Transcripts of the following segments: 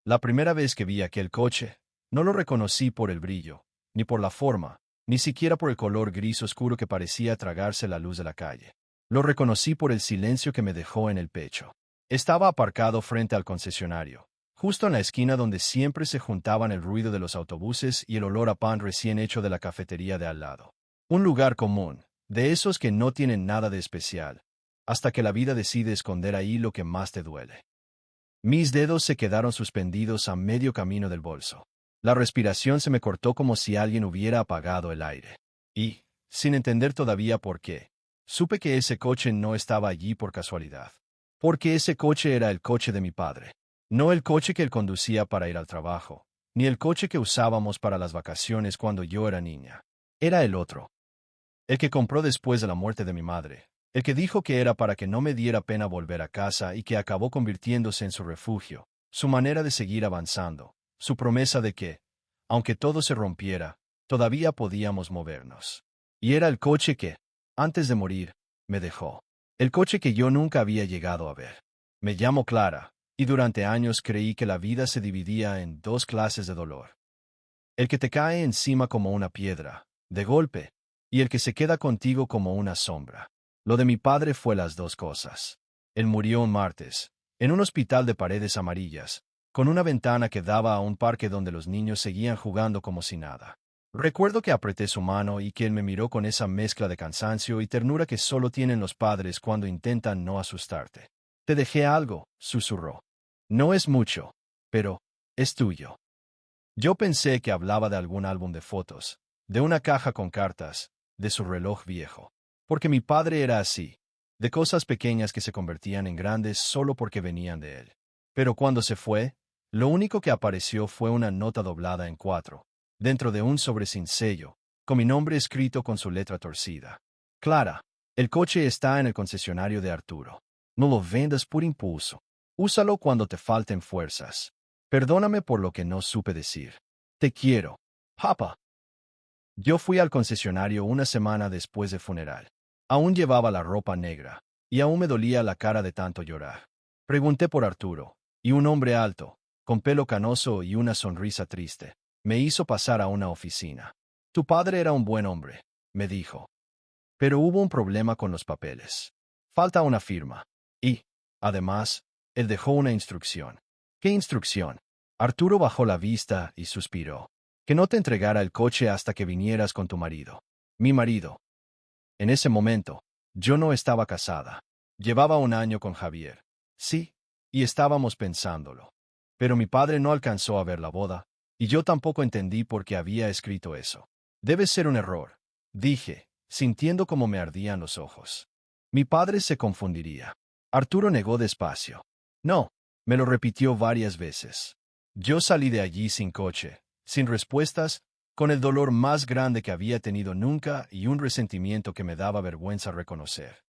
La primera vez que vi aquel coche, no lo reconocí por el brillo, ni por la forma, ni siquiera por el color gris oscuro que parecía tragarse la luz de la calle. Lo reconocí por el silencio que me dejó en el pecho. Estaba aparcado frente al concesionario, justo en la esquina donde siempre se juntaban el ruido de los autobuses y el olor a pan recién hecho de la cafetería de al lado. Un lugar común, de esos que no tienen nada de especial, hasta que la vida decide esconder ahí lo que más te duele. Mis dedos se quedaron suspendidos a medio camino del bolso. La respiración se me cortó como si alguien hubiera apagado el aire. Y, sin entender todavía por qué, supe que ese coche no estaba allí por casualidad. Porque ese coche era el coche de mi padre. No el coche que él conducía para ir al trabajo, ni el coche que usábamos para las vacaciones cuando yo era niña. Era el otro. El que compró después de la muerte de mi madre. El que dijo que era para que no me diera pena volver a casa y que acabó convirtiéndose en su refugio, su manera de seguir avanzando, su promesa de que, aunque todo se rompiera, todavía podíamos movernos. Y era el coche que, antes de morir, me dejó. El coche que yo nunca había llegado a ver. Me llamo Clara, y durante años creí que la vida se dividía en dos clases de dolor. El que te cae encima como una piedra, de golpe, y el que se queda contigo como una sombra. Lo de mi padre fue las dos cosas. Él murió un martes, en un hospital de paredes amarillas, con una ventana que daba a un parque donde los niños seguían jugando como si nada. Recuerdo que apreté su mano y que él me miró con esa mezcla de cansancio y ternura que solo tienen los padres cuando intentan no asustarte. Te dejé algo, susurró. No es mucho, pero es tuyo. Yo pensé que hablaba de algún álbum de fotos, de una caja con cartas, de su reloj viejo. Porque mi padre era así, de cosas pequeñas que se convertían en grandes solo porque venían de él. Pero cuando se fue, lo único que apareció fue una nota doblada en cuatro, dentro de un sobre sin sello, con mi nombre escrito con su letra torcida. Clara, el coche está en el concesionario de Arturo. No lo vendas por impulso. Úsalo cuando te falten fuerzas. Perdóname por lo que no supe decir. Te quiero. Papa. Yo fui al concesionario una semana después del funeral. Aún llevaba la ropa negra, y aún me dolía la cara de tanto llorar. Pregunté por Arturo, y un hombre alto, con pelo canoso y una sonrisa triste, me hizo pasar a una oficina. Tu padre era un buen hombre, me dijo. Pero hubo un problema con los papeles. Falta una firma. Y, además, él dejó una instrucción. ¿Qué instrucción? Arturo bajó la vista y suspiró. Que no te entregara el coche hasta que vinieras con tu marido. Mi marido. En ese momento, yo no estaba casada. Llevaba un año con Javier. Sí, y estábamos pensándolo. Pero mi padre no alcanzó a ver la boda, y yo tampoco entendí por qué había escrito eso. Debe ser un error, dije, sintiendo como me ardían los ojos. Mi padre se confundiría. Arturo negó despacio. No, me lo repitió varias veces. Yo salí de allí sin coche, sin respuestas, con el dolor más grande que había tenido nunca y un resentimiento que me daba vergüenza reconocer.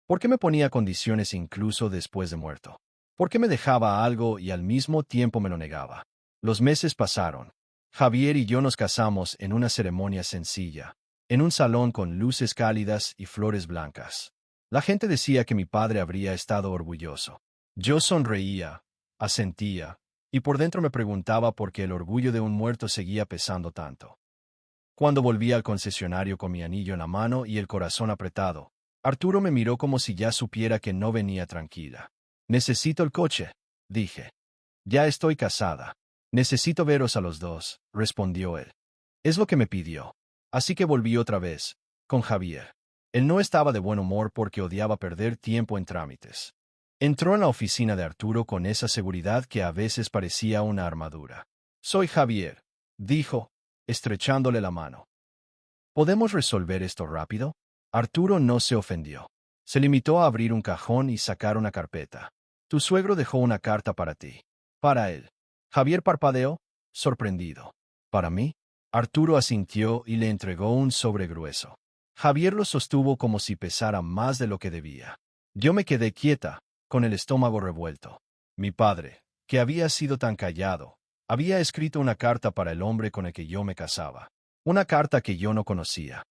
¿Por qué me ponía condiciones incluso después de muerto? ¿Por qué me dejaba algo y al mismo tiempo me lo negaba? Los meses pasaron. Javier y yo nos casamos en una ceremonia sencilla, en un salón con luces cálidas y flores blancas. La gente decía que mi padre habría estado orgulloso. Yo sonreía, asentía, y por dentro me preguntaba por qué el orgullo de un muerto seguía pesando tanto. Cuando volví al concesionario con mi anillo en la mano y el corazón apretado, Arturo me miró como si ya supiera que no venía tranquila. Necesito el coche, dije. Ya estoy casada. Necesito veros a los dos, respondió él. Es lo que me pidió. Así que volví otra vez, con Javier. Él no estaba de buen humor porque odiaba perder tiempo en trámites. Entró en la oficina de Arturo con esa seguridad que a veces parecía una armadura. Soy Javier, dijo, estrechándole la mano. ¿Podemos resolver esto rápido? Arturo no se ofendió. Se limitó a abrir un cajón y sacar una carpeta. Tu suegro dejó una carta para ti. Para él. Javier parpadeó, sorprendido. ¿Para mí? Arturo asintió y le entregó un sobre grueso. Javier lo sostuvo como si pesara más de lo que debía. Yo me quedé quieta, con el estómago revuelto. Mi padre, que había sido tan callado, había escrito una carta para el hombre con el que yo me casaba. Una carta que yo no conocía.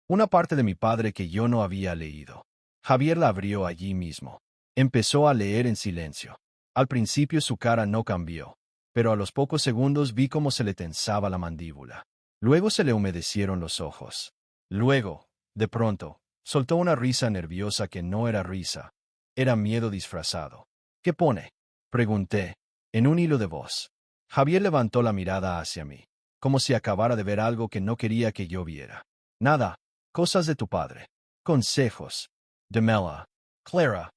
Una parte de mi padre que yo no había leído. Javier la abrió allí mismo. Empezó a leer en silencio. Al principio su cara no cambió, pero a los pocos segundos vi cómo se le tensaba la mandíbula. Luego se le humedecieron los ojos. Luego, de pronto, soltó una risa nerviosa que no era risa. Era miedo disfrazado. ¿Qué pone?, pregunté, en un hilo de voz. Javier levantó la mirada hacia mí, como si acabara de ver algo que no quería que yo viera. Nada, cosas de tu padre. Consejos. Démela, Clara.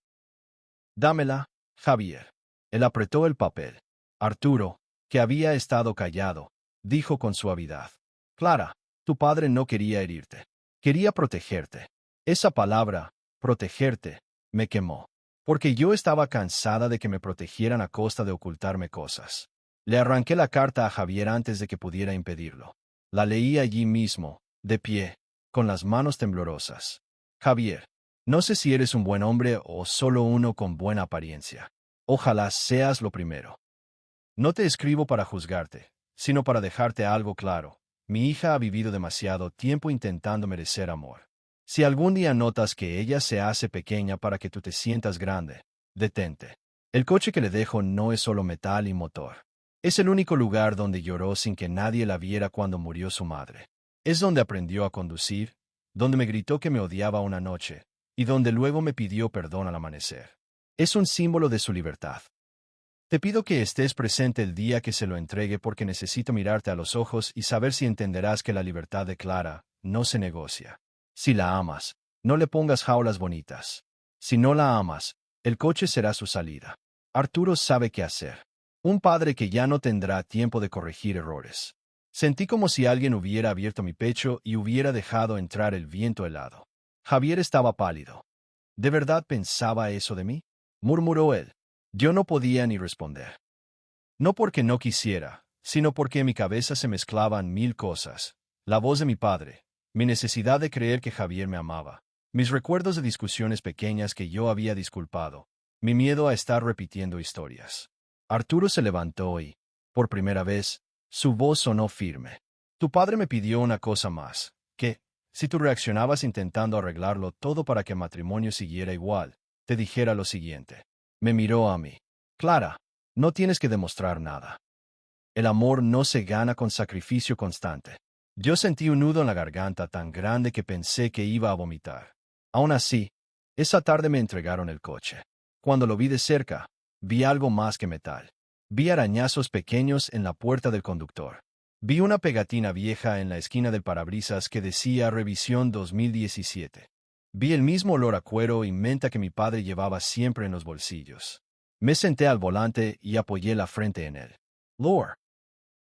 Dámela, Javier. Él apretó el papel. Arturo, que había estado callado, dijo con suavidad. Clara, tu padre no quería herirte. Quería protegerte. Esa palabra, protegerte, me quemó. Porque yo estaba cansada de que me protegieran a costa de ocultarme cosas. Le arranqué la carta a Javier antes de que pudiera impedirlo. La leí allí mismo, de pie, con las manos temblorosas. Javier, no sé si eres un buen hombre o solo uno con buena apariencia. Ojalá seas lo primero. No te escribo para juzgarte, sino para dejarte algo claro. Mi hija ha vivido demasiado tiempo intentando merecer amor. Si algún día notas que ella se hace pequeña para que tú te sientas grande, detente. El coche que le dejo no es solo metal y motor. Es el único lugar donde lloró sin que nadie la viera cuando murió su madre. Es donde aprendió a conducir, donde me gritó que me odiaba una noche, y donde luego me pidió perdón al amanecer. Es un símbolo de su libertad. Te pido que estés presente el día que se lo entregue porque necesito mirarte a los ojos y saber si entenderás que la libertad de Clara no se negocia. Si la amas, no le pongas jaulas bonitas. Si no la amas, el coche será su salida. Arturo sabe qué hacer. Un padre que ya no tendrá tiempo de corregir errores. Sentí como si alguien hubiera abierto mi pecho y hubiera dejado entrar el viento helado. Javier estaba pálido. ¿De verdad pensaba eso de mí?, murmuró él. Yo no podía ni responder. No porque no quisiera, sino porque en mi cabeza se mezclaban mil cosas. La voz de mi padre, mi necesidad de creer que Javier me amaba, mis recuerdos de discusiones pequeñas que yo había disculpado, mi miedo a estar repitiendo historias. Arturo se levantó y, por primera vez, su voz sonó firme. Tu padre me pidió una cosa más, que, si tú reaccionabas intentando arreglarlo todo para que el matrimonio siguiera igual, te dijera lo siguiente. Me miró a mí. Clara, no tienes que demostrar nada. El amor no se gana con sacrificio constante. Yo sentí un nudo en la garganta tan grande que pensé que iba a vomitar. Aún así, esa tarde me entregaron el coche. Cuando lo vi de cerca, vi algo más que metal. Vi arañazos pequeños en la puerta del conductor. Vi una pegatina vieja en la esquina del parabrisas que decía Revisión 2017. Vi el mismo olor a cuero y menta que mi padre llevaba siempre en los bolsillos. Me senté al volante y apoyé la frente en él. Lord.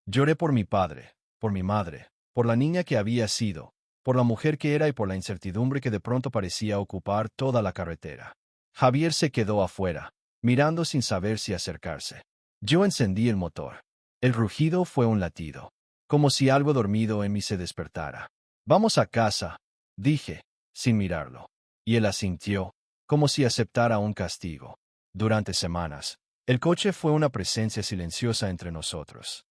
Lloré por mi padre, por mi madre, por la niña que había sido, por la mujer que era y por la incertidumbre que de pronto parecía ocupar toda la carretera. Javier se quedó afuera, mirando sin saber si acercarse. Yo encendí el motor. El rugido fue un latido, como si algo dormido en mí se despertara. Vamos a casa, dije, sin mirarlo. Y él asintió, como si aceptara un castigo. Durante semanas, el coche fue una presencia silenciosa entre nosotros.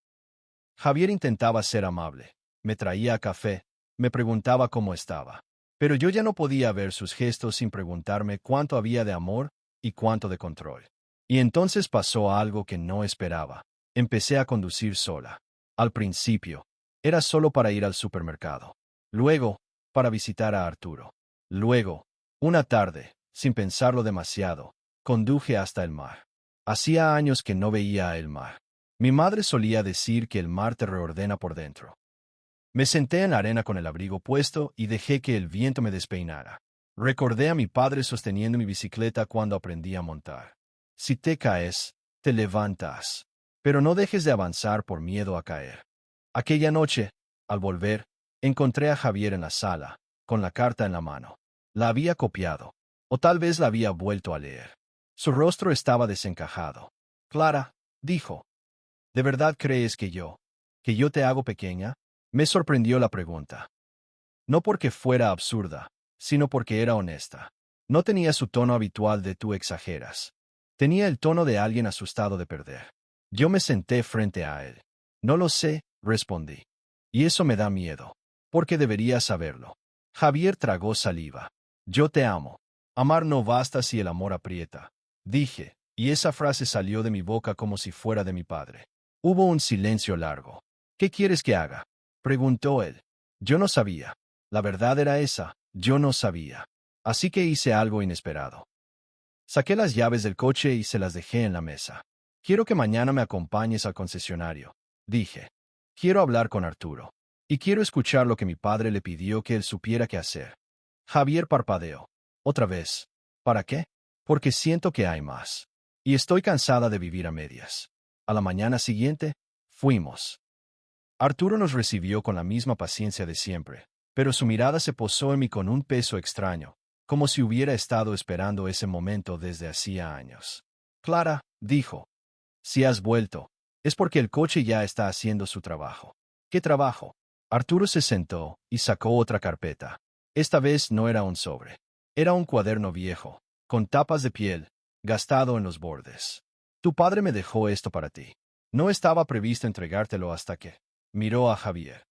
Javier intentaba ser amable, me traía café, me preguntaba cómo estaba. Pero yo ya no podía ver sus gestos sin preguntarme cuánto había de amor y cuánto de control. Y entonces pasó algo que no esperaba. Empecé a conducir sola. Al principio, era solo para ir al supermercado. Luego, para visitar a Arturo. Luego, una tarde, sin pensarlo demasiado, conduje hasta el mar. Hacía años que no veía el mar. Mi madre solía decir que el mar te reordena por dentro. Me senté en la arena con el abrigo puesto y dejé que el viento me despeinara. Recordé a mi padre sosteniendo mi bicicleta cuando aprendí a montar. Si te caes, te levantas. Pero no dejes de avanzar por miedo a caer. Aquella noche, al volver, encontré a Javier en la sala, con la carta en la mano. La había copiado, o tal vez la había vuelto a leer. Su rostro estaba desencajado. Clara, dijo, ¿de verdad crees que yo te hago pequeña? Me sorprendió la pregunta. No porque fuera absurda, sino porque era honesta. No tenía su tono habitual de tú exageras. Tenía el tono de alguien asustado de perder. Yo me senté frente a él. No lo sé, respondí. Y eso me da miedo. Porque debería saberlo. Javier tragó saliva. Yo te amo. Amar no basta si el amor aprieta. Dije, y esa frase salió de mi boca como si fuera de mi padre. Hubo un silencio largo. ¿Qué quieres que haga? Preguntó él. Yo no sabía. La verdad era esa, yo no sabía. Así que hice algo inesperado. Saqué las llaves del coche y se las dejé en la mesa. Quiero que mañana me acompañes al concesionario, dije. Quiero hablar con Arturo. Y quiero escuchar lo que mi padre le pidió que él supiera qué hacer. Javier parpadeó. Otra vez. ¿Para qué? Porque siento que hay más. Y estoy cansada de vivir a medias. A la mañana siguiente, fuimos. Arturo nos recibió con la misma paciencia de siempre, pero su mirada se posó en mí con un peso extraño, como si hubiera estado esperando ese momento desde hacía años. Clara, dijo, si has vuelto, es porque el coche ya está haciendo su trabajo. ¿Qué trabajo? Arturo se sentó y sacó otra carpeta. Esta vez no era un sobre. Era un cuaderno viejo, con tapas de piel, gastado en los bordes. Tu padre me dejó esto para ti. No estaba previsto entregártelo hasta que... Miró a Javier.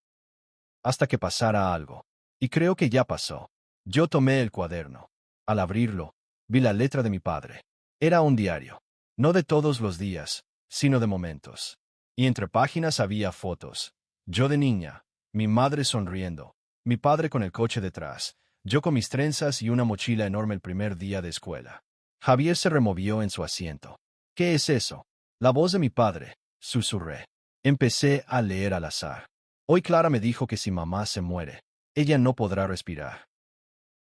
Hasta que pasara algo. Y creo que ya pasó. Yo tomé el cuaderno. Al abrirlo, vi la letra de mi padre. Era un diario. No de todos los días, sino de momentos. Y entre páginas había fotos. Yo de niña, mi madre sonriendo, mi padre con el coche detrás, yo con mis trenzas y una mochila enorme el primer día de escuela. Javier se removió en su asiento. ¿Qué es eso? La voz de mi padre, susurré. Empecé a leer al azar. Hoy Clara me dijo que si mamá se muere, ella no podrá respirar.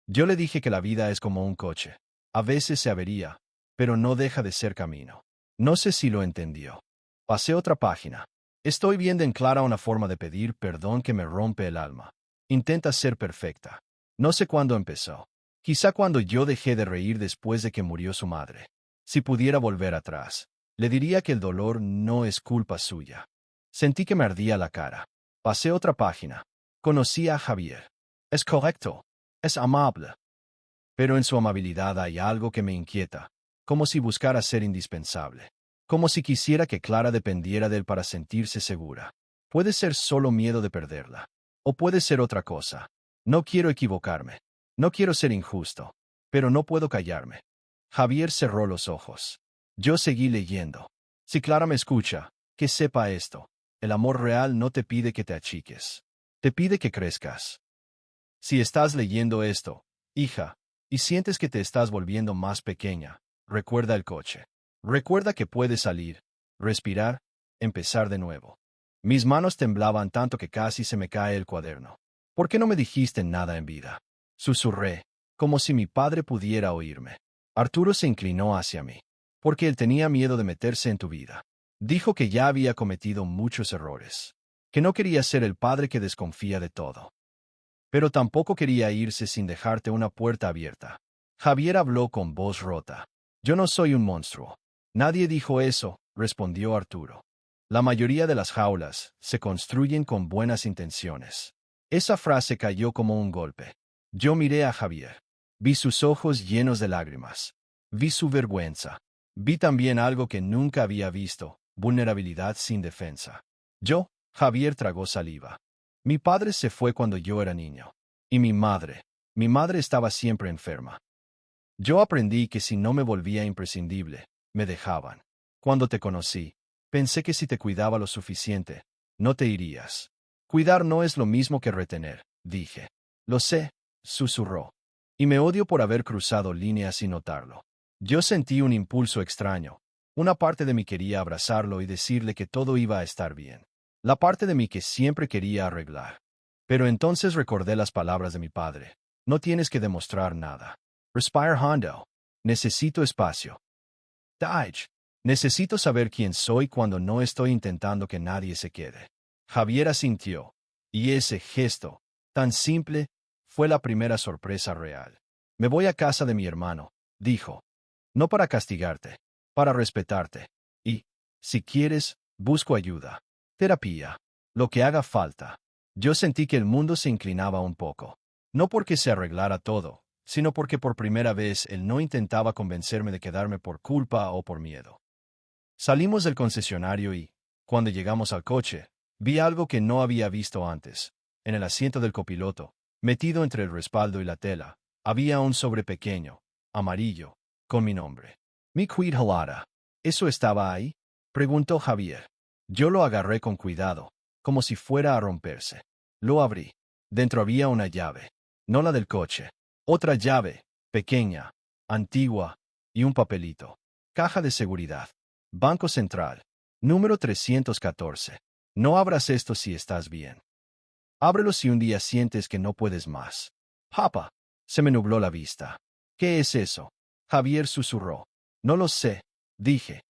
Yo le dije que la vida es como un coche. A veces se avería, pero no deja de ser camino. No sé si lo entendió. Pasé otra página. Estoy viendo en Clara una forma de pedir perdón que me rompe el alma. Intenta ser perfecta. No sé cuándo empezó. Quizá cuando yo dejé de reír después de que murió su madre. Si pudiera volver atrás, le diría que el dolor no es culpa suya. Sentí que me ardía la cara. Pasé otra página. Conocí a Javier. Es correcto. Es amable. Pero en su amabilidad hay algo que me inquieta, como si buscara ser indispensable. Como si quisiera que Clara dependiera de él para sentirse segura. Puede ser solo miedo de perderla. O puede ser otra cosa. No quiero equivocarme. No quiero ser injusto. Pero no puedo callarme. Javier cerró los ojos. Yo seguí leyendo. Si Clara me escucha, que sepa esto. El amor real no te pide que te achiques. Te pide que crezcas. Si estás leyendo esto, hija, y sientes que te estás volviendo más pequeña, recuerda el coche. Recuerda que puedes salir, respirar, empezar de nuevo. Mis manos temblaban tanto que casi se me cae el cuaderno. ¿Por qué no me dijiste nada en vida? Susurré, como si mi padre pudiera oírme. Arturo se inclinó hacia mí. Porque él tenía miedo de meterse en tu vida. Dijo que ya había cometido muchos errores. Que no quería ser el padre que desconfía de todo. Pero tampoco quería irse sin dejarte una puerta abierta. Javier habló con voz rota. Yo no soy un monstruo. Nadie dijo eso, respondió Arturo. La mayoría de las jaulas se construyen con buenas intenciones. Esa frase cayó como un golpe. Yo miré a Javier. Vi sus ojos llenos de lágrimas. Vi su vergüenza. Vi también algo que nunca había visto, vulnerabilidad sin defensa. Javier tragó saliva. Mi padre se fue cuando yo era niño. Y mi madre estaba siempre enferma. Yo aprendí que si no me volvía imprescindible, me dejaban. Cuando te conocí, pensé que si te cuidaba lo suficiente, no te irías. Cuidar no es lo mismo que retener, dije. Lo sé, susurró. Y me odio por haber cruzado líneas sin notarlo. Yo sentí un impulso extraño. Una parte de mí quería abrazarlo y decirle que todo iba a estar bien. La parte de mí que siempre quería arreglar. Pero entonces recordé las palabras de mi padre. No tienes que demostrar nada. Respire hondo. Necesito espacio. Daij. Necesito saber quién soy cuando no estoy intentando que nadie se quede. Javier asintió. Y ese gesto, tan simple, fue la primera sorpresa real. Me voy a casa de mi hermano, dijo. No para castigarte, para respetarte. Y, si quieres, busco ayuda. Terapia. Lo que haga falta. Yo sentí que el mundo se inclinaba un poco. No porque se arreglara todo, sino porque por primera vez él no intentaba convencerme de quedarme por culpa o por miedo. Salimos del concesionario y, cuando llegamos al coche, vi algo que no había visto antes. En el asiento del copiloto, metido entre el respaldo y la tela, había un sobre pequeño, amarillo, con mi nombre. Mi quid halada. ¿Eso estaba ahí? Preguntó Javier. Yo lo agarré con cuidado, como si fuera a romperse. Lo abrí. Dentro había una llave. No la del coche. Otra llave, pequeña, antigua, y un papelito. Caja de seguridad. Banco Central. Número 314. No abras esto si estás bien. Ábrelo si un día sientes que no puedes más. Papá. Se me nubló la vista. ¿Qué es eso? Javier susurró. No lo sé, dije.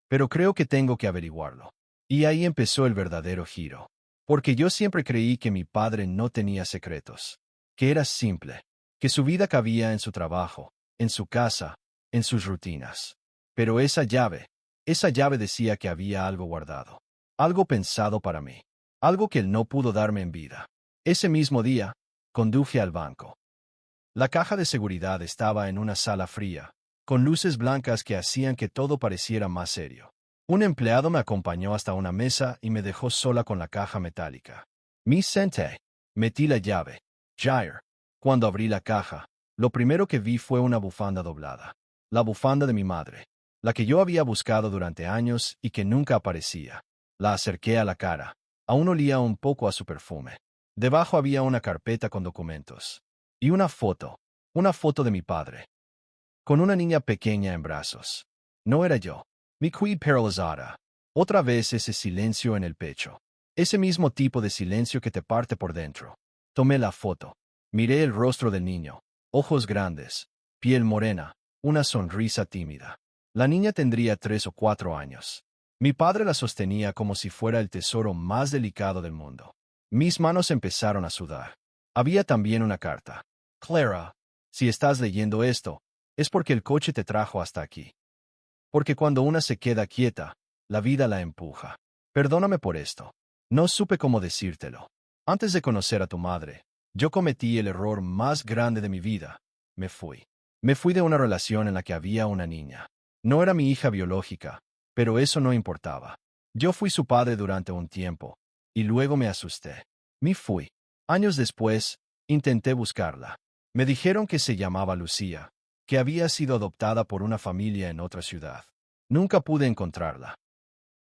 Pero creo que tengo que averiguarlo. Y ahí empezó el verdadero giro. Porque yo siempre creí que mi padre no tenía secretos. Que era simple. Que su vida cabía en su trabajo, en su casa, en sus rutinas. Pero esa llave decía que había algo guardado. Algo pensado para mí. Algo que él no pudo darme en vida. Ese mismo día, conduje al banco. La caja de seguridad estaba en una sala fría, con luces blancas que hacían que todo pareciera más serio. Un empleado me acompañó hasta una mesa y me dejó sola con la caja metálica. Me senté. Metí la llave. Jair. Cuando abrí la caja, lo primero que vi fue una bufanda doblada. La bufanda de mi madre. La que yo había buscado durante años y que nunca aparecía. La acerqué a la cara. Aún olía un poco a su perfume. Debajo había una carpeta con documentos. Y una foto de mi padre. Con una niña pequeña en brazos. No era yo. Mi qui paralizada. Otra vez ese silencio en el pecho. Ese mismo tipo de silencio que te parte por dentro. Tomé la foto. Miré el rostro del niño. Ojos grandes. Piel morena. Una sonrisa tímida. La niña tendría 3 o 4 años. Mi padre la sostenía como si fuera el tesoro más delicado del mundo. Mis manos empezaron a sudar. Había también una carta. Clara, si estás leyendo esto, es porque el coche te trajo hasta aquí. Porque cuando una se queda quieta, la vida la empuja. Perdóname por esto. No supe cómo decírtelo. Antes de conocer a tu madre, yo cometí el error más grande de mi vida. Me fui. Me fui de una relación en la que había una niña. No era mi hija biológica, pero eso no importaba. Yo fui su padre durante un tiempo, y luego me asusté. Me fui. Años después, intenté buscarla. Me dijeron que se llamaba Lucía, que había sido adoptada por una familia en otra ciudad. Nunca pude encontrarla.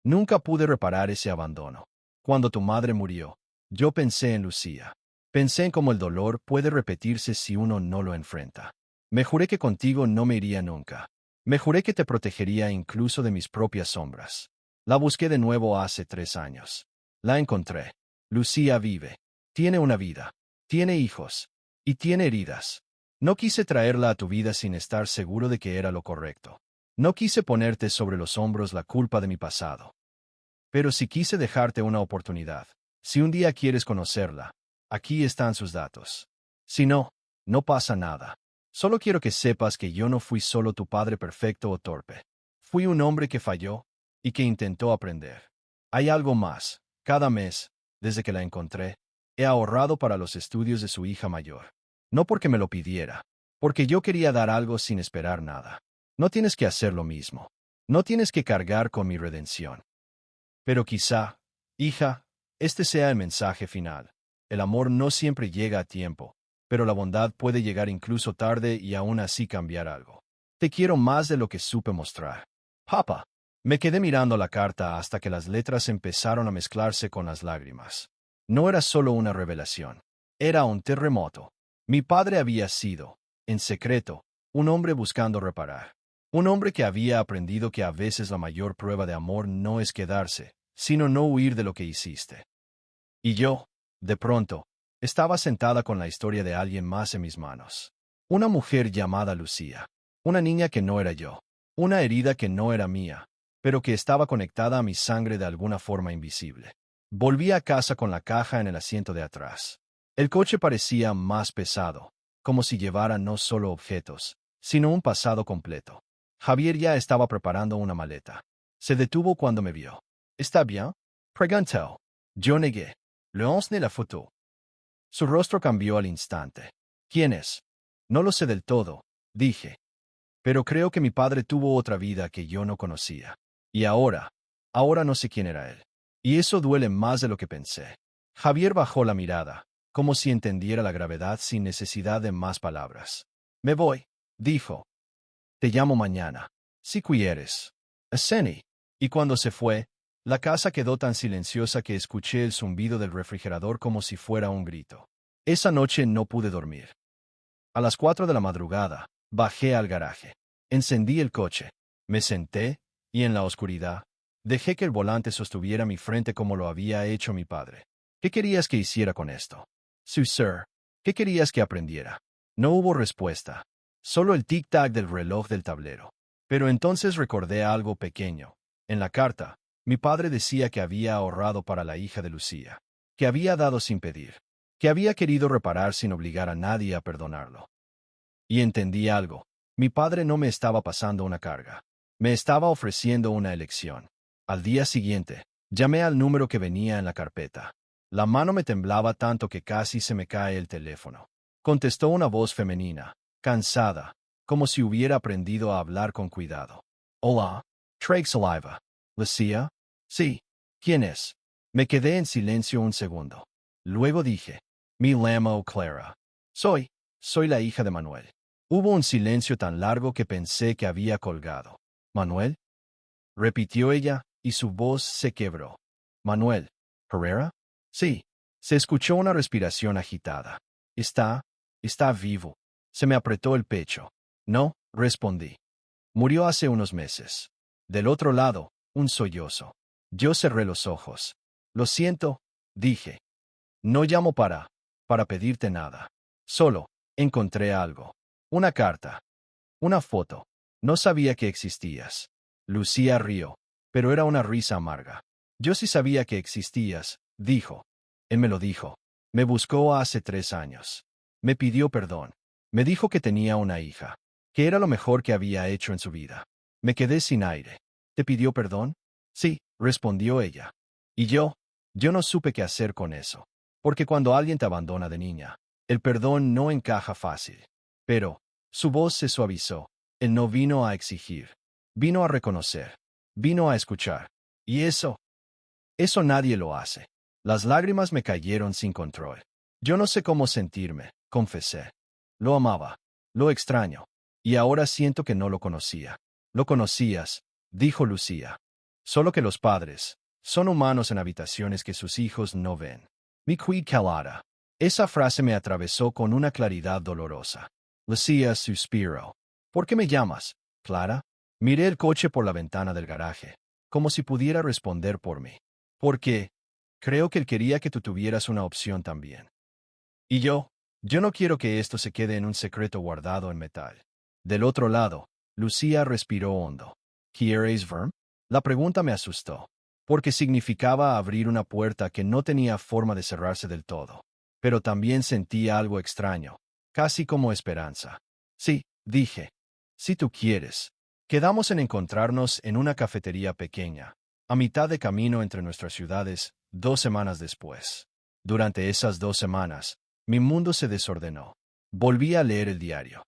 Nunca pude reparar ese abandono. Cuando tu madre murió, yo pensé en Lucía. Pensé en cómo el dolor puede repetirse si uno no lo enfrenta. Me juré que contigo no me iría nunca. Me juré que te protegería incluso de mis propias sombras. La busqué de nuevo hace 3 años. La encontré. Lucía vive. Tiene una vida. Tiene hijos. Y tiene heridas. No quise traerla a tu vida sin estar seguro de que era lo correcto. No quise ponerte sobre los hombros la culpa de mi pasado. Pero sí quise dejarte una oportunidad. Si un día quieres conocerla, aquí están sus datos. Si no, no pasa nada. Solo quiero que sepas que yo no fui solo tu padre perfecto o torpe. Fui un hombre que falló y que intentó aprender. Hay algo más. Cada mes, desde que la encontré, he ahorrado para los estudios de su hija mayor. No porque me lo pidiera, porque yo quería dar algo sin esperar nada. No tienes que hacer lo mismo. No tienes que cargar con mi redención. Pero quizá, hija, este sea el mensaje final. El amor no siempre llega a tiempo, pero la bondad puede llegar incluso tarde y aún así cambiar algo. Te quiero más de lo que supe mostrar. Papá. Me quedé mirando la carta hasta que las letras empezaron a mezclarse con las lágrimas. No era solo una revelación. Era un terremoto. Mi padre había sido, en secreto, un hombre buscando reparar. Un hombre que había aprendido que a veces la mayor prueba de amor no es quedarse, sino no huir de lo que hiciste. Y yo, de pronto, estaba sentada con la historia de alguien más en mis manos. Una mujer llamada Lucía. Una niña que no era yo. Una herida que no era mía, pero que estaba conectada a mi sangre de alguna forma invisible. Volví a casa con la caja en el asiento de atrás. El coche parecía más pesado, como si llevara no solo objetos, sino un pasado completo. Javier ya estaba preparando una maleta. Se detuvo cuando me vio. ¿Está bien? Preguntó. Yo negué. Le enseñé la foto. Su rostro cambió al instante. ¿Quién es? No lo sé del todo, dije. Pero creo que mi padre tuvo otra vida que yo no conocía. Y ahora no sé quién era él. Y eso duele más de lo que pensé. Javier bajó la mirada, como si entendiera la gravedad sin necesidad de más palabras. Me voy, dijo. Te llamo mañana. Si quieres. Aseni. Y cuando se fue, La casa quedó tan silenciosa que escuché el zumbido del refrigerador como si fuera un grito. Esa noche no pude dormir. A las 4 de la madrugada, bajé al garaje. Encendí el coche. Me senté, y en la oscuridad, dejé que el volante sostuviera mi frente como lo había hecho mi padre. ¿Qué querías que hiciera con esto? Sí, sir. ¿Qué querías que aprendiera? No hubo respuesta. Solo el tic-tac del reloj del tablero. Pero entonces recordé algo pequeño. En la carta, mi padre decía que había ahorrado para la hija de Lucía, que había dado sin pedir, que había querido reparar sin obligar a nadie a perdonarlo. Y entendí algo. Mi padre no me estaba pasando una carga. Me estaba ofreciendo una elección. Al día siguiente, llamé al número que venía en la carpeta. La mano me temblaba tanto que casi se me cae el teléfono. Contestó una voz femenina, cansada, como si hubiera aprendido a hablar con cuidado. Hola, Craig Saliva. ¿Lucía? Sí. ¿Quién es? Me quedé en silencio un segundo. Luego dije, me llamo Clara. Soy la hija de Manuel. Hubo un silencio tan largo que pensé que había colgado. ¿Manuel? Repitió ella, y su voz se quebró. ¿Manuel Herrera? Sí. Se escuchó una respiración agitada. Está vivo. Se me apretó el pecho. No, respondí. Murió hace unos meses. Del otro lado, un sollozo. Yo cerré los ojos. Lo siento, dije. No llamo para pedirte nada. Solo, encontré algo. Una carta. Una foto. No sabía que existías. Lucía rió, pero era una risa amarga. Yo sí sabía que existías, dijo. Él me lo dijo. Me buscó hace 3 años. Me pidió perdón. Me dijo que tenía una hija, que era lo mejor que había hecho en su vida. Me quedé sin aire. ¿Te pidió perdón? Sí, respondió ella. Y yo no supe qué hacer con eso. Porque cuando alguien te abandona de niña, el perdón no encaja fácil. Pero, su voz se suavizó. Él no vino a exigir. Vino a reconocer. Vino a escuchar. Y eso nadie lo hace. Las lágrimas me cayeron sin control. Yo no sé cómo sentirme, confesé. Lo amaba. Lo extraño. Y ahora siento que no lo conocía. Lo conocías, dijo Lucía. Solo que los padres son humanos en habitaciones que sus hijos no ven. Mi quid calada. Esa frase me atravesó con una claridad dolorosa. Lucía suspiró. ¿Por qué me llamas, Clara? Miré el coche por la ventana del garaje, como si pudiera responder por mí. Porque creo que él quería que tú tuvieras una opción también. Y yo no quiero que esto se quede en un secreto guardado en metal. Del otro lado, Lucía respiró hondo. ¿Quieres ver? La pregunta me asustó, porque significaba abrir una puerta que no tenía forma de cerrarse del todo. Pero también sentí algo extraño, casi como esperanza. Sí, dije. Si tú quieres. Quedamos en encontrarnos en una cafetería pequeña, a mitad de camino entre nuestras ciudades, 2 semanas después. Durante esas 2 semanas, mi mundo se desordenó. Volví a leer el diario.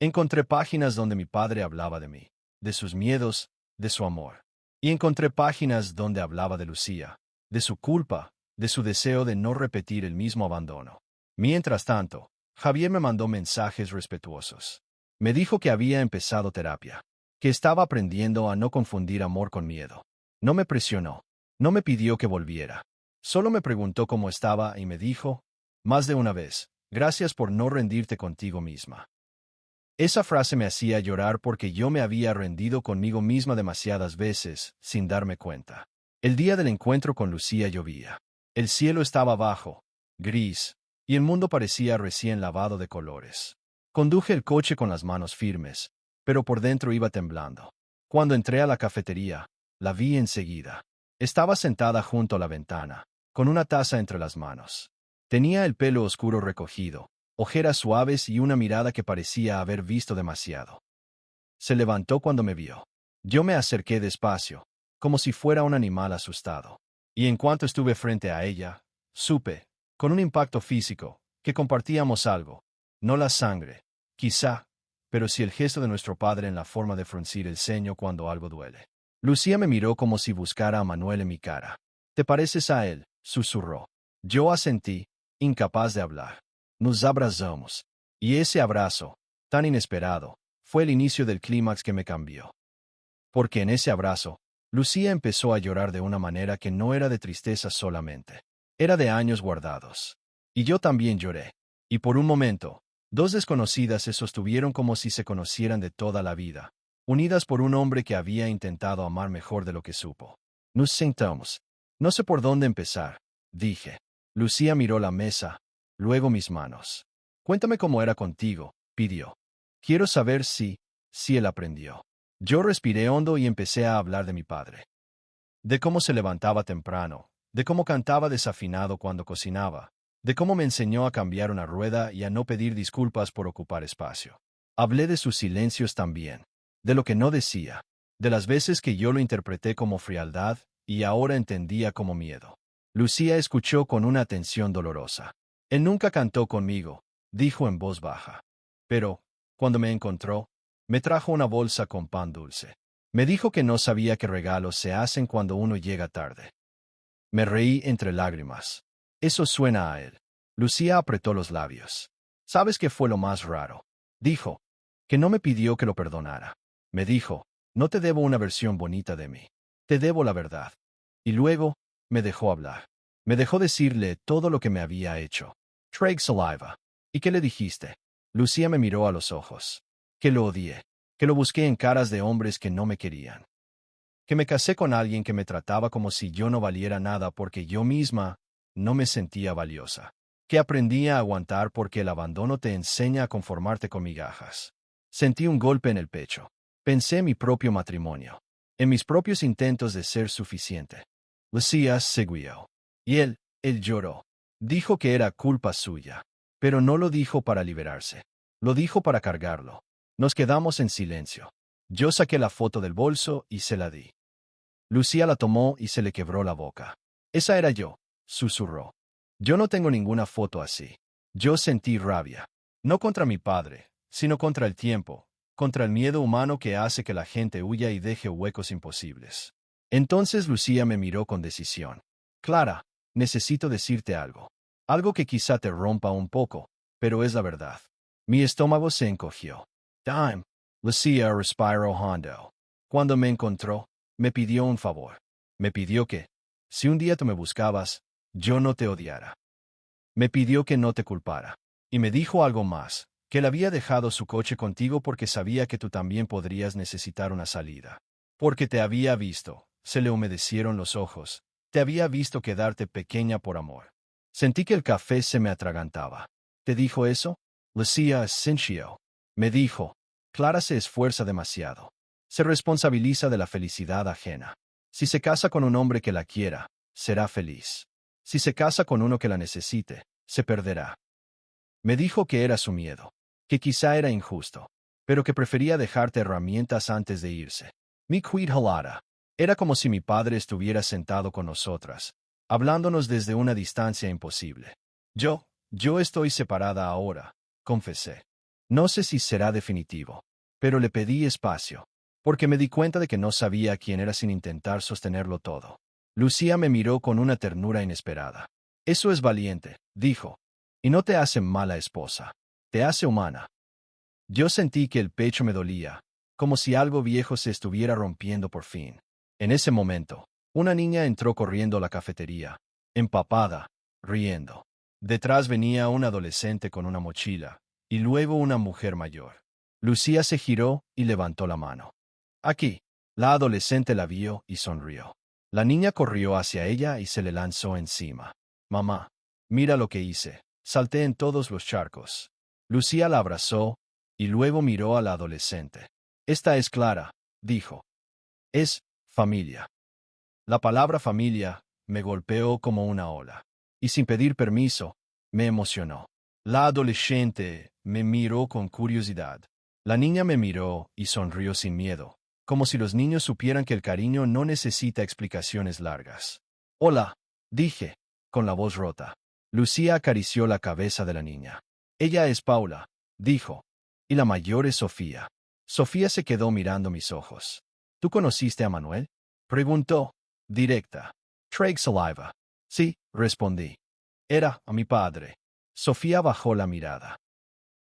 Encontré páginas donde mi padre hablaba de mí, de sus miedos, de su amor. Y encontré páginas donde hablaba de Lucía, de su culpa, de su deseo de no repetir el mismo abandono. Mientras tanto, Javier me mandó mensajes respetuosos. Me dijo que había empezado terapia, que estaba aprendiendo a no confundir amor con miedo. No me presionó, no me pidió que volviera. Solo me preguntó cómo estaba y me dijo, más de una vez, gracias por no rendirte contigo misma. Esa frase me hacía llorar porque yo me había rendido conmigo misma demasiadas veces, sin darme cuenta. El día del encuentro con Lucía llovía. El cielo estaba bajo, gris, y el mundo parecía recién lavado de colores. Conduje el coche con las manos firmes, pero por dentro iba temblando. Cuando entré a la cafetería, la vi enseguida. Estaba sentada junto a la ventana, con una taza entre las manos. Tenía el pelo oscuro recogido, ojeras suaves y una mirada que parecía haber visto demasiado. Se levantó cuando me vio. Yo me acerqué despacio, como si fuera un animal asustado. Y en cuanto estuve frente a ella, supe, con un impacto físico, que compartíamos algo. No la sangre, quizá, pero sí el gesto de nuestro padre en la forma de fruncir el ceño cuando algo duele. Lucía me miró como si buscara a Manuel en mi cara. ¿Te pareces a él?, susurró. Yo asentí, incapaz de hablar. Nos abrazamos. Y ese abrazo, tan inesperado, fue el inicio del clímax que me cambió. Porque en ese abrazo, Lucía empezó a llorar de una manera que no era de tristeza solamente. Era de años guardados. Y yo también lloré. Y por un momento, dos desconocidas se sostuvieron como si se conocieran de toda la vida, unidas por un hombre que había intentado amar mejor de lo que supo. Nos sentamos. No sé por dónde empezar, dije. Lucía miró la mesa, luego mis manos. Cuéntame cómo era contigo, pidió. Quiero saber si él aprendió. Yo respiré hondo y empecé a hablar de mi padre. De cómo se levantaba temprano, de cómo cantaba desafinado cuando cocinaba, de cómo me enseñó a cambiar una rueda y a no pedir disculpas por ocupar espacio. Hablé de sus silencios también, de lo que no decía, de las veces que yo lo interpreté como frialdad y ahora entendía como miedo. Lucía escuchó con una atención dolorosa. Él nunca cantó conmigo, dijo en voz baja. Pero, cuando me encontró, me trajo una bolsa con pan dulce. Me dijo que no sabía qué regalos se hacen cuando uno llega tarde. Me reí entre lágrimas. Eso suena a él. Lucía apretó los labios. ¿Sabes qué fue lo más raro? Dijo. Que no me pidió que lo perdonara. Me dijo, no te debo una versión bonita de mí. Te debo la verdad. Y luego, me dejó hablar. Me dejó decirle todo lo que me había hecho. Trade saliva. ¿Y qué le dijiste? Lucía me miró a los ojos. Que lo odié. Que lo busqué en caras de hombres que no me querían. Que me casé con alguien que me trataba como si yo no valiera nada porque yo misma no me sentía valiosa. Que aprendí a aguantar porque el abandono te enseña a conformarte con migajas. Sentí un golpe en el pecho. Pensé en mi propio matrimonio, en mis propios intentos de ser suficiente. Lucía siguió. Y él lloró. Dijo que era culpa suya. Pero no lo dijo para liberarse. Lo dijo para cargarlo. Nos quedamos en silencio. Yo saqué la foto del bolso y se la di. Lucía la tomó y se le quebró la boca. Esa era yo, susurró. Yo no tengo ninguna foto así. Yo sentí rabia. No contra mi padre, sino contra el tiempo, contra el miedo humano que hace que la gente huya y deje huecos imposibles. Entonces Lucía me miró con decisión. Clara, necesito decirte algo. Algo que quizá te rompa un poco, pero es la verdad. Mi estómago se encogió. Time. Lucía respiró hondo. Cuando me encontró, me pidió un favor. Me pidió que, si un día tú me buscabas, yo no te odiara. Me pidió que no te culpara. Y me dijo algo más, que él había dejado su coche contigo porque sabía que tú también podrías necesitar una salida. Porque te había visto, se le humedecieron los ojos, te había visto quedarte pequeña por amor. Sentí que el café se me atragantaba. ¿Te dijo eso? Lucía asintió. Me dijo, Clara se esfuerza demasiado. Se responsabiliza de la felicidad ajena. Si se casa con un hombre que la quiera, será feliz. Si se casa con uno que la necesite, se perderá. Me dijo que era su miedo, que quizá era injusto, pero que prefería dejarte herramientas antes de irse. Mi quid halada. Era como si mi padre estuviera sentado con nosotras, hablándonos desde una distancia imposible. Yo estoy separada ahora, confesé. No sé si será definitivo, pero le pedí espacio, porque me di cuenta de que no sabía quién era sin intentar sostenerlo todo. Lucía me miró con una ternura inesperada. Eso es valiente, dijo. Y no te hace mala esposa. Te hace humana. Yo sentí que el pecho me dolía, como si algo viejo se estuviera rompiendo por fin. En ese momento, una niña entró corriendo a la cafetería, empapada, riendo. Detrás venía un adolescente con una mochila, y luego una mujer mayor. Lucía se giró y levantó la mano. Aquí. La adolescente la vio y sonrió. La niña corrió hacia ella y se le lanzó encima. Mamá, mira lo que hice. Salté en todos los charcos. Lucía la abrazó y luego miró a la adolescente. Esta es Clara, dijo. Es familia. La palabra familia me golpeó como una ola. Y sin pedir permiso, me emocionó. La adolescente me miró con curiosidad. La niña me miró y sonrió sin miedo, como si los niños supieran que el cariño no necesita explicaciones largas. Hola, dije, con la voz rota. Lucía acarició la cabeza de la niña. Ella es Paula, dijo. Y la mayor es Sofía. Sofía se quedó mirando mis ojos. ¿Tú conociste a Manuel? Preguntó, directa. Trade saliva. Sí, respondí. Era a mi padre. Sofía bajó la mirada.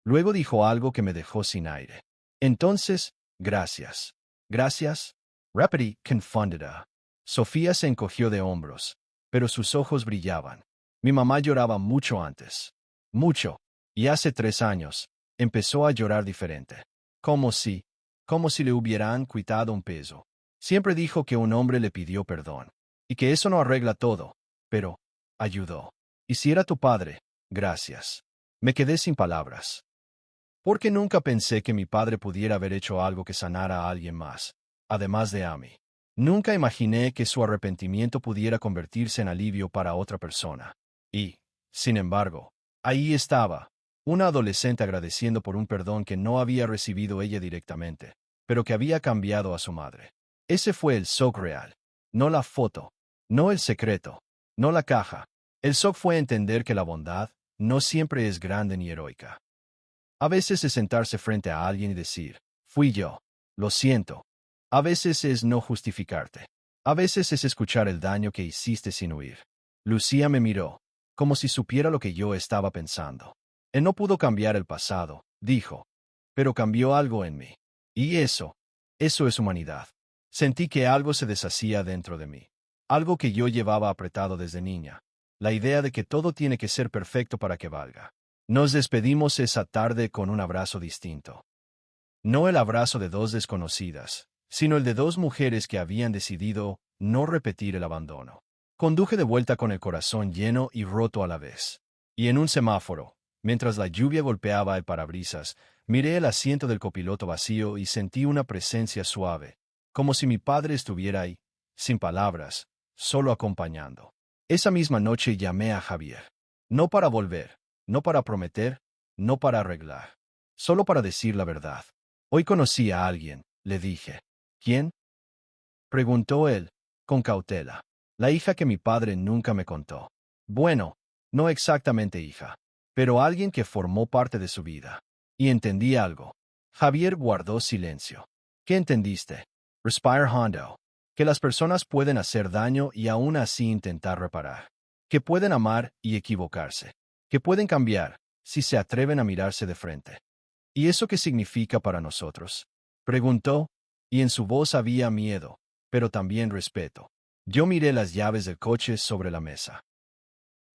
Luego dijo algo que me dejó sin aire. Entonces, gracias. Gracias. Repetí, confundida. Sofía se encogió de hombros, pero sus ojos brillaban. Mi mamá lloraba mucho antes. Mucho. Y hace 3 años, empezó a llorar diferente. Como si le hubieran quitado un peso. Siempre dijo que un hombre le pidió perdón. Y que eso no arregla todo. Pero, ayudó. Y si era tu padre, gracias. Me quedé sin palabras. Porque nunca pensé que mi padre pudiera haber hecho algo que sanara a alguien más, además de a mí. Nunca imaginé que su arrepentimiento pudiera convertirse en alivio para otra persona. Y, sin embargo, ahí estaba, una adolescente agradeciendo por un perdón que no había recibido ella directamente, pero que había cambiado a su madre. Ese fue el shock real. No la foto. No el secreto. No la caja. El shock fue entender que la bondad no siempre es grande ni heroica. A veces es sentarse frente a alguien y decir, fui yo, lo siento. A veces es no justificarte. A veces es escuchar el daño que hiciste sin huir. Lucía me miró, como si supiera lo que yo estaba pensando. Él no pudo cambiar el pasado, dijo, pero cambió algo en mí. Y eso es humanidad. Sentí que algo se deshacía dentro de mí. Algo que yo llevaba apretado desde niña. La idea de que todo tiene que ser perfecto para que valga. Nos despedimos esa tarde con un abrazo distinto. No el abrazo de 2 desconocidas, sino el de 2 mujeres que habían decidido no repetir el abandono. Conduje de vuelta con el corazón lleno y roto a la vez. Y en un semáforo, mientras la lluvia golpeaba el parabrisas, miré el asiento del copiloto vacío y sentí una presencia suave, como si mi padre estuviera ahí, sin palabras, solo acompañando. Esa misma noche llamé a Javier. No para volver. No para prometer, no para arreglar. Solo para decir la verdad. Hoy conocí a alguien, le dije. ¿Quién? Preguntó él, con cautela. La hija que mi padre nunca me contó. Bueno, no exactamente hija, pero alguien que formó parte de su vida. Y entendí algo. Javier guardó silencio. ¿Qué entendiste? Respire hondo. Que las personas pueden hacer daño y aún así intentar reparar. Que pueden amar y equivocarse. Que pueden cambiar, si se atreven a mirarse de frente. ¿Y eso qué significa para nosotros? Preguntó, y en su voz había miedo, pero también respeto. Yo miré las llaves del coche sobre la mesa.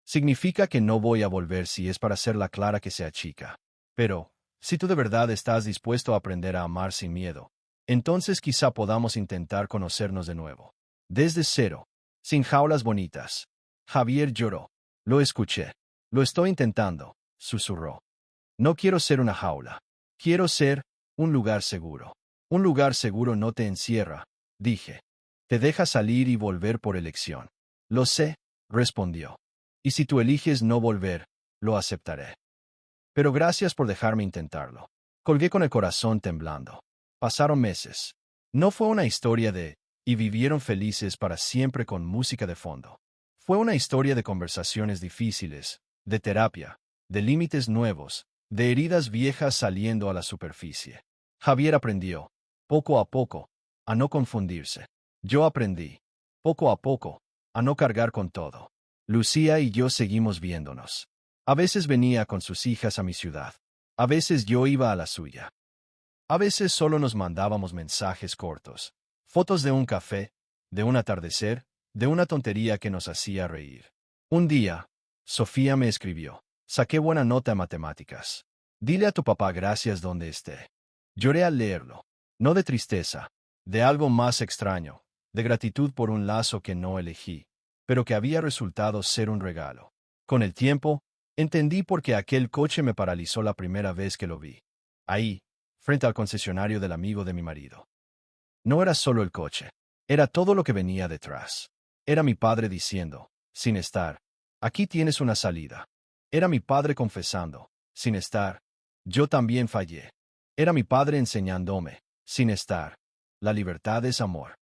Significa que no voy a volver si es para ser la Clara que se achica. Pero, si tú de verdad estás dispuesto a aprender a amar sin miedo, entonces quizá podamos intentar conocernos de nuevo. Desde cero, sin jaulas bonitas. Javier lloró. Lo escuché. Lo estoy intentando, susurró. No quiero ser una jaula. Quiero ser un lugar seguro. Un lugar seguro no te encierra, dije. Te deja salir y volver por elección. Lo sé, respondió. Y si tú eliges no volver, lo aceptaré. Pero gracias por dejarme intentarlo. Colgué con el corazón temblando. Pasaron meses. No fue una historia de, y vivieron felices para siempre con música de fondo. Fue una historia de conversaciones difíciles, de terapia, de límites nuevos, de heridas viejas saliendo a la superficie. Javier aprendió, poco a poco, a no confundirse. Yo aprendí, poco a poco, a no cargar con todo. Lucía y yo seguimos viéndonos. A veces venía con sus hijas a mi ciudad. A veces yo iba a la suya. A veces solo nos mandábamos mensajes cortos. Fotos de un café, de un atardecer, de una tontería que nos hacía reír. Un día, Sofía me escribió. Saqué buena nota en matemáticas. Dile a tu papá gracias donde esté. Lloré al leerlo. No de tristeza, de algo más extraño, de gratitud por un lazo que no elegí, pero que había resultado ser un regalo. Con el tiempo, entendí por qué aquel coche me paralizó la primera vez que lo vi. Ahí, frente al concesionario del amigo de mi marido. No era solo el coche, era todo lo que venía detrás. Era mi padre diciendo, sin estar, aquí tienes una salida. Era mi padre confesando, sin estar, yo también fallé. Era mi padre enseñándome, sin estar, la libertad es amor.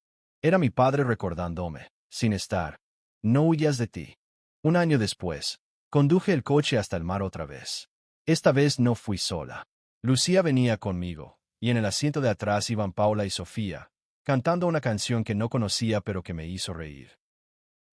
Era mi padre recordándome, sin estar, no huyas de ti. Un año después, conduje el coche hasta el mar otra vez. Esta vez no fui sola. Lucía venía conmigo, y en el asiento de atrás iban Paula y Sofía, cantando una canción que no conocía pero que me hizo reír.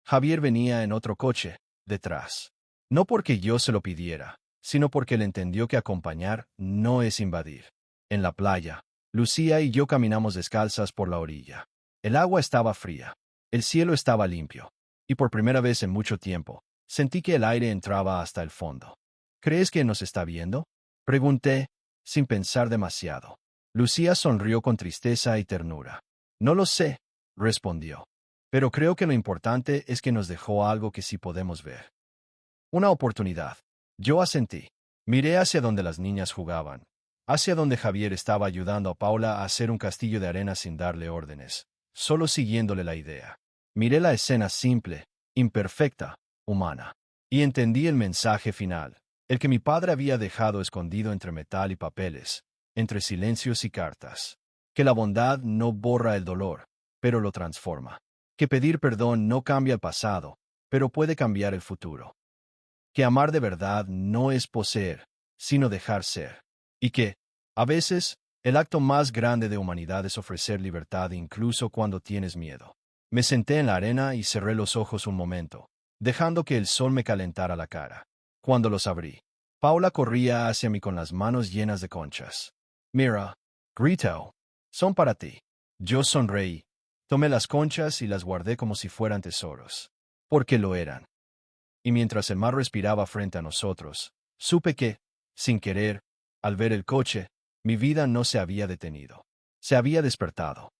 Javier venía en otro coche, detrás. No porque yo se lo pidiera, sino porque él entendió que acompañar no es invadir. En la playa, Lucía y yo caminamos descalzas por la orilla. El agua estaba fría. El cielo estaba limpio. Y por primera vez en mucho tiempo, sentí que el aire entraba hasta el fondo. ¿Crees que nos está viendo? Pregunté, sin pensar demasiado. Lucía sonrió con tristeza y ternura. No lo sé, respondió. Pero creo que lo importante es que nos dejó algo que sí podemos ver. Una oportunidad. Yo asentí. Miré hacia donde las niñas jugaban, hacia donde Javier estaba ayudando a Paula a hacer un castillo de arena sin darle órdenes, solo siguiéndole la idea. Miré la escena simple, imperfecta, humana, y entendí el mensaje final, el que mi padre había dejado escondido entre metal y papeles, entre silencios y cartas. Que la bondad no borra el dolor, pero lo transforma. Que pedir perdón no cambia el pasado, pero puede cambiar el futuro. Que amar de verdad no es poseer, sino dejar ser. Y que, a veces, el acto más grande de humanidad es ofrecer libertad incluso cuando tienes miedo. Me senté en la arena y cerré los ojos un momento, dejando que el sol me calentara la cara. Cuando los abrí, Paula corría hacia mí con las manos llenas de conchas. Mira, gritó, son para ti. Yo sonreí, tomé las conchas y las guardé como si fueran tesoros. Porque lo eran. Y mientras el mar respiraba frente a nosotros, supe que, sin querer, al ver el coche, mi vida no se había detenido. Se había despertado.